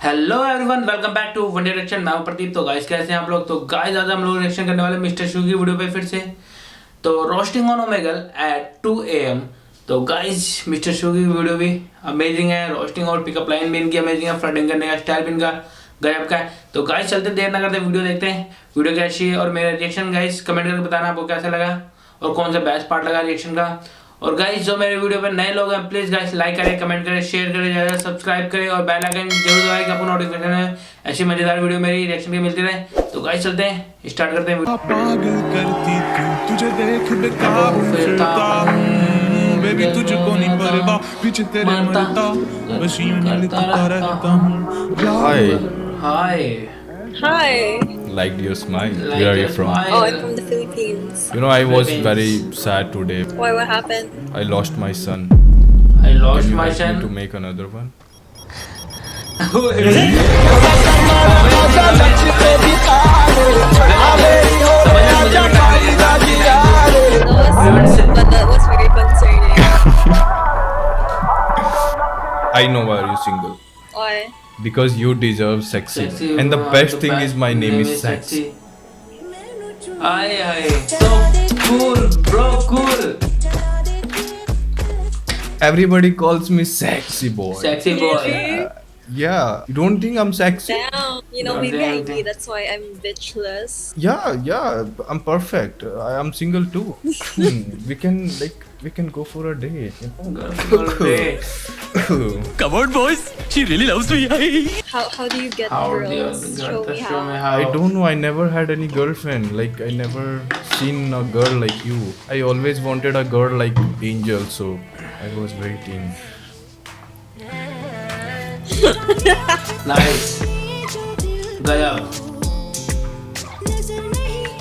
Hello everyone, welcome back to One Direction. मैं हूं प्रदीप। तो गाइस कैसे हैं आप लोग? तो गाइस आज हम लोग रिएक्शन करने वाले मिस्टर शिकू की वीडियो पे फिर से। तो roasting on Omegle at 2 AM। तो गाइस मिस्टर शिकू की वीडियो भी अमेजिंग है। रोस्टिंग और पिकअप लाइन भी इनकी अमेजिंग है। फ्लडिंग करने का स्टाइल भी इनका गजब का है। तो गाइस चलते देर ना करते वीडियो देखते हैं। वीडियो कैसी है और मेरा रिएक्शन गाइस कमेंट करके बताना आपको कैसा लगा और कौन सा बेस्ट पार्ट लगा रिएक्शन का। और गाइस जो मेरे वीडियो पे नए लोग हैं प्लीज गाइस लाइक करें, कमेंट करें, शेयर करें, ज़्यादा सब्सक्राइब करें और बेल आइकन जरूर दबाएं कि आपको नोटिफिकेशन में ऐसी मजेदार वीडियो मेरी रिएक्शन की मिलती रहे। तो गाइस चलते हैं, स्टार्ट करते हैं। पागल करती तू तुझे देख बेकाबू फिरता हूँ बेबी तुझको नहीं परवाह पीछे तेरे मरता बस यूं मिलता रहता हूँ। हाय Hi. Liked your smile. Where are you from? Oh, I'm from the Philippines. You know, I was very sad today. Why? What happened? I lost my son. I lost Can you my help son. me to make another one? But that was very concerning. I know why are you single. Why? Because you deserve sexy. And the best thing is my name is Sexy. Aye, so cool, bro, cool. Everybody calls me Sexy boy. Sexy boy. Yeah. You don't think I'm sexy? Damn. You know, No, maybe I damn. be. That's why I'm bitchless. Yeah. I'm perfect. I am single too. We can go for a date. Come on, boys. She really loves me. How do you get How do you girls? Show me how. I don't know. I never had any girlfriend. Like I never seen a girl like you. I always wanted a girl like Angel, so I was waiting. Nice. Gaya.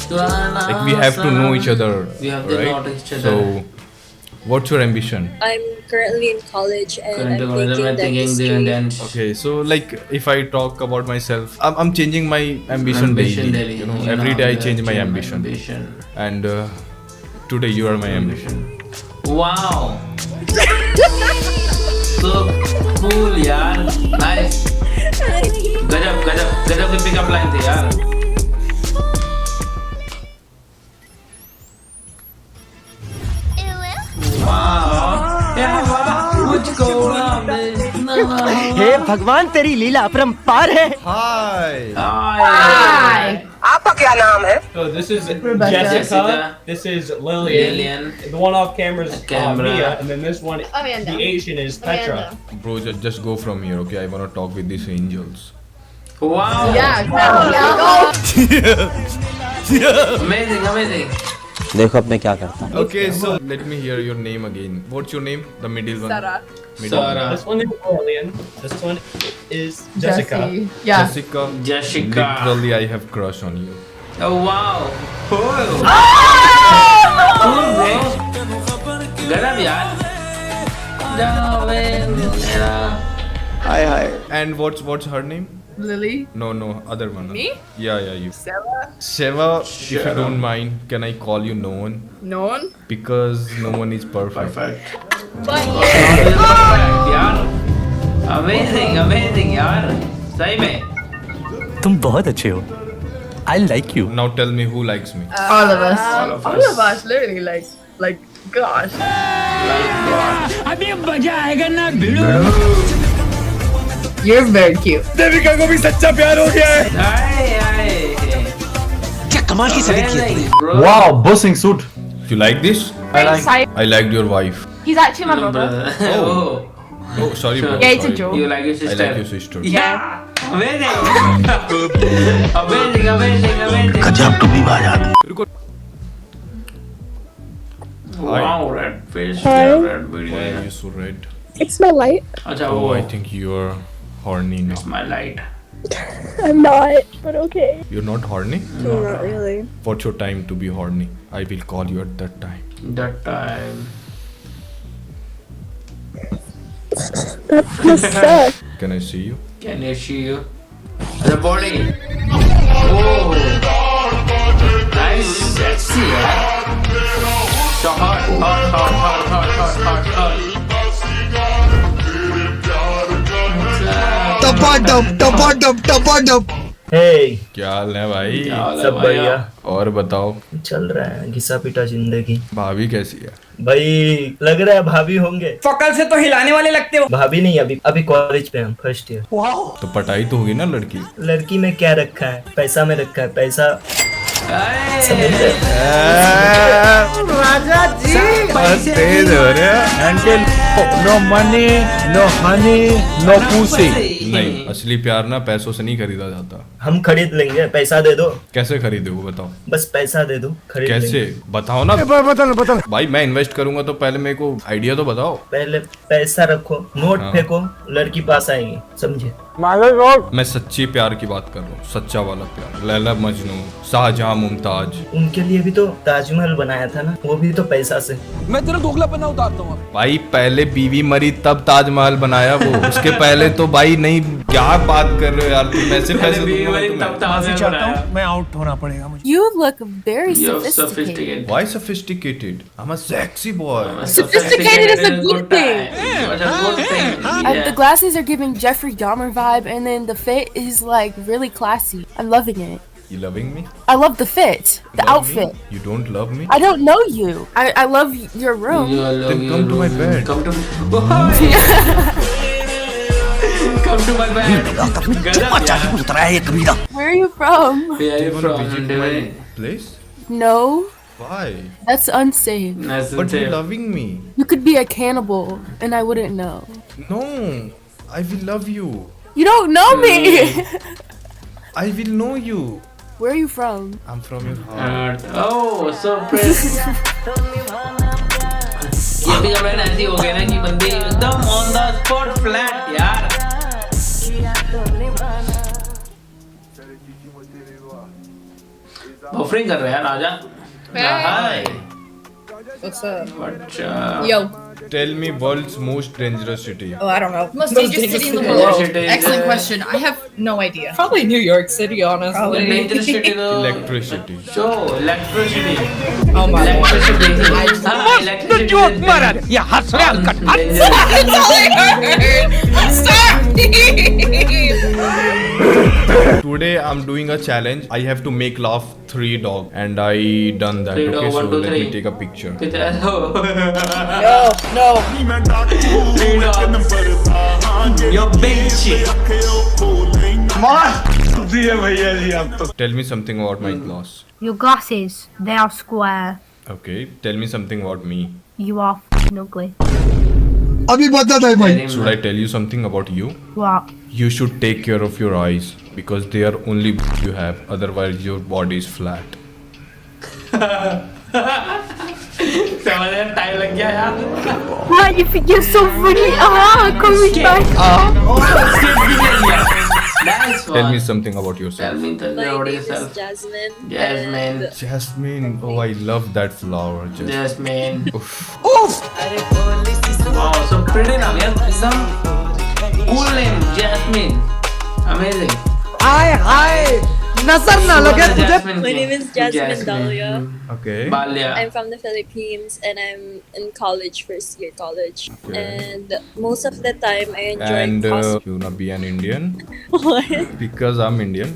Like we have to know each other, We have to right? know each other. So, what's your ambition? I'm currently in college and Currently I'm taking thinking dentistry. Okay, so like if I talk about myself, I'm changing my ambition daily. You know, every day I change my ambition. And today you are my ambition. Wow. So cool यार. Nice. गजब की pickup line थी यार. हे भगवान, तेरी लीला अपरंपार है। Hi. आपका क्या नाम है? So this is Jessica. This is Lillian. The one off camera is Mia, and then this one, Amanda. the Asian, is Petra. Bro, just go from here, okay? I wanna talk with these angels. Wow. Yeah. Amazing. देखो अब मैं क्या करता हूँ। Okay, so let me hear your name again. What's your name? The middle one. Sarah. Middle one. This one is Lillian. This one is Jessica. Yeah. Jessica. Literally, I have crush on you. Oh wow. Cool. Cool bro. गजब यार. जावे मेरा. Hi. And what's her name? Lily. No, other one. Me? Yeah, you. Sheva. If you don't mind, can I call you no one? No one. Because no one is perfect. यार. Amazing यार. सही में. तुम बहुत अच्छे हो। I like you. Now tell me who likes me. All of us. All of us. Literally, like, gosh. अभी मजा आएगा ना भिड़ो। You're very cute. देविका को भी सच्चा प्यार हो गया है। आए. क्या कमाल की सेटिंग की है तूने। Wow, bossing suit. You like this? Excited. I liked your wife. He's actually my brother. Oh, sorry, bro. Yeah, it's a sorry. joke. You like your I sister? like your sister. Yeah. Amazing. गजब तुम ही बात। Wow, red fish. Hi. Red Why video. are you so red? It's my light. अच्छा Oh, वो I think you're horny now. my light. I'm not, but okay. You're not horny? Not really. What's your time to be horny? I will call you at that time. That time. That must suck. Can I see you? Can you see you? The body. Oh. Nice, sexy, yeah. So hot. हे क्या हाल है भाई? सब बढ़िया और बताओ। चल रहा है घिसा पिटा जिंदगी। भाभी कैसी है? भाई लग रहा है भाभी होंगे। फकल से तो हिलाने वाले लगते हो। भाभी नहीं, अभी अभी कॉलेज पे हम फर्स्ट ईयर। तो पटाई तो होगी ना लड़की। लड़की में क्या रखा है? पैसा में रखा है, पैसा। समझ रहे? राजा जी तेज हो रहे हैं। No money, no honey, no pussy. नहीं, असली प्यार ना पैसों से नहीं खरीदा जाता। हम खरीद लेंगे, पैसा दे दो। कैसे खरीदे वो बताओ? बस पैसा दे दो, खरीद कैसे लेंगे। बताओ ना। बता भाई, मैं इन्वेस्ट करूंगा तो पहले मेरे को आइडिया तो बताओ। पहले पैसा रखो, नोट हाँ। फेंको, लड़की पास आएगी, समझे? मैं सच्ची प्यार की बात कर रहा हूँ, सच्चा वाला प्यार। लैला मजनू, शाहजहां मुमताज। उनके लिए भी तो ताजमहल बनाया था ना, वो भी तो पैसा से। मैं तेरा दोगलापना उतारता हूँ। भाई पहले बीवी मरी तब ताजमहल बनाया वो, उसके पहले तो भाई नहीं। क्या बात कर रहे हो यार तुम? ऐसे पैसे दूंगा मैं तुम्हें। मैं आउट होना पड़ेगा मुझे। You look very You're sophisticated. sophisticated. Why sophisticated? I'm a sexy boy. Sophisticated is a good thing. It's a good thing. The Yeah. glasses are giving Jeffrey Dahmer vibe, and then the fit is like really classy. I'm loving it. You loving me? I love the fit, the Love outfit. me? You don't love me? I don't know you. I love your room. Then come to my bed. Come to come to my bed. उतरा है कबीरा। Where are you from? Where are you You wanna from? visit my place? No, Why? that's unsafe. Nice But to you're say. loving me. You could be a cannibal, and I wouldn't know. No, I will love you. You don't know me. I will know you. Where are you from? I'm from your heart. Oh, so pretty. ये भी comment ऐसी हो गई ना कि बंदे एकदम on the spot flat यार। बफरिंग कर रहे हैं राजा। हाय। What's up? अच्छा। Yo. Tell me world's most dangerous city. Oh, I don't know. Most dangerous city in the world. Excellent question. I have no idea. Probably New York City, honestly. Dangerous city तो Electricity. Show electricity. Oh my god. Electricity. हाँ, electricity. Joke मारा ये हंस रहे हलकट। Today I'm doing a challenge. I have to make laugh 3 dog and I done that. 3 dog, Okay, so 1, 2, let 3. me take a picture. कितना हो? No. Your big shit. Tell me something about my glass. Your glasses, they are square. Okay, tell me something about me. You are f***ing ugly. Should I tell you something about you? What? You should take care of your eyes because they are only you have, otherwise your body is flat. समझने में time लग गया यार। Why you think you're so funny? Coming back. Nice one. Tell me something about yourself. Tell me My about name is yourself. Jasmine. Jasmine. and Jasmine. Oh, I love that flower. Jasmine. Oof. Wow, so pretty name यार, एकदम cool name, Jasmine. Amazing. हाय नजर ना लगे तुझे। Jasmine My की. name is Jasmine Dahlia. Okay. Balia. I'm from the Philippines and I'm in college, first year college. Okay. And most of the time I enjoy And cosplay. you wanna be an Indian? What? Because I'm Indian.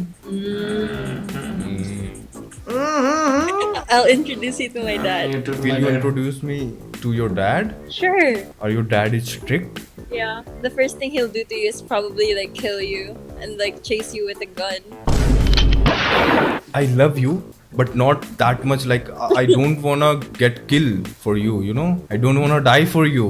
I'll introduce you to my dad. Will you introduce me to your dad? Sure. Or your dad is strict? Yeah. The first thing he'll do to you is probably like kill you and like chase you with a gun. I love you, but not that much. Like I don't wanna get killed for you. You know, I don't wanna die for you.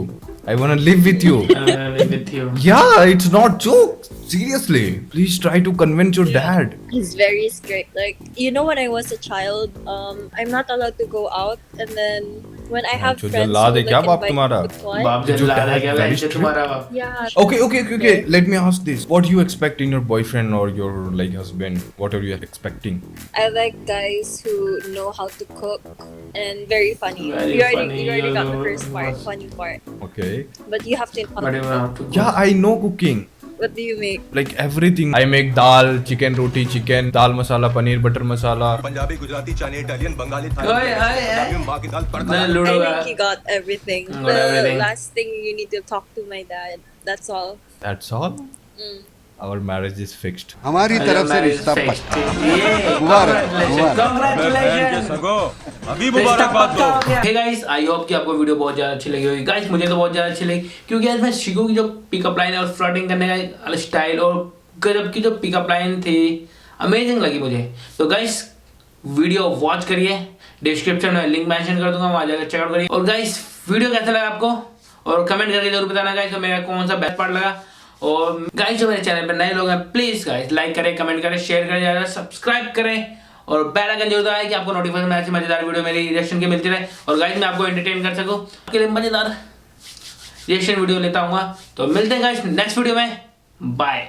I wanna live with you. Live with you. Yeah, it's not joke. Seriously, please try to convince your dad. He's very strict. Like, you know, when I was a child, I'm not allowed to go out. And then when I have जो friends who जल्लाद है like क्या बाप invite तुम्हारा? me to fun, बाप जो जल्लाद है dad क्या very वैसे strict? तुम्हारा बाप? yeah. Okay. Let me ask this: what do you expect in your boyfriend or your like husband? What are you expecting? I like guys who know how to cook and very funny. Very you funny, already got the you first part, know. funny part. Okay. But you have to know how But to you cook. have to go. Yeah, I know cooking. What do you make? Like everything. I make dal, chicken roti, chicken, dal masala, paneer butter masala. Punjabi Gujarati Chinese Italian Bengali ओए माँ की दाल ना ludo I का think you got everything. Got The everything. last thing you need to talk to my dad. That's all. That's all. Mm. our marriage is fixed. हमारी तरफ से रिश्ता पक्का। अभी मुबारकबाद दो। Hey guys, I hope कि आपको वीडियो बहुत ज़्यादा अच्छी लगी होगी। Guys, मुझे तो बहुत ज़्यादा अच्छी लगी क्योंकि आज मैं शिकू की जो पिकअप लाइन और फ्लर्टिंग करने का स्टाइल और गजब की जो पिकअप लाइन थी, अमेजिंग लगी मुझे। तो गाइस वीडियो वॉच करिए, डिस्क्रिप्शन में लिंक मेंशन कर दूंगा, वहाँ जाकर चेकआउट करिए। और गाइस वीडियो कैसा लगा आपको और कमेंट करके जरूर बताना गाइस, तो मेरा कौन सा बेस्ट पार्ट लगा। और गाइस जो मेरे चैनल पर नए लोग हैं प्लीज गाइस लाइक करें, कमेंट करें, शेयर करें, ज़्यादा सब्सक्राइब करें और बेल आइकन जरूर दबाएं कि आपको नोटिफिकेशन ऐसी मजेदार वीडियो मेरी रिएक्शन के मिलती रहे और गाइस मैं आपको एंटरटेन कर सकूं, आपके लिए मजेदार रिएक्शन वीडियो लेता हूँ। तो मिलते हैं गाइस नेक्स्ट वीडियो में, बाय।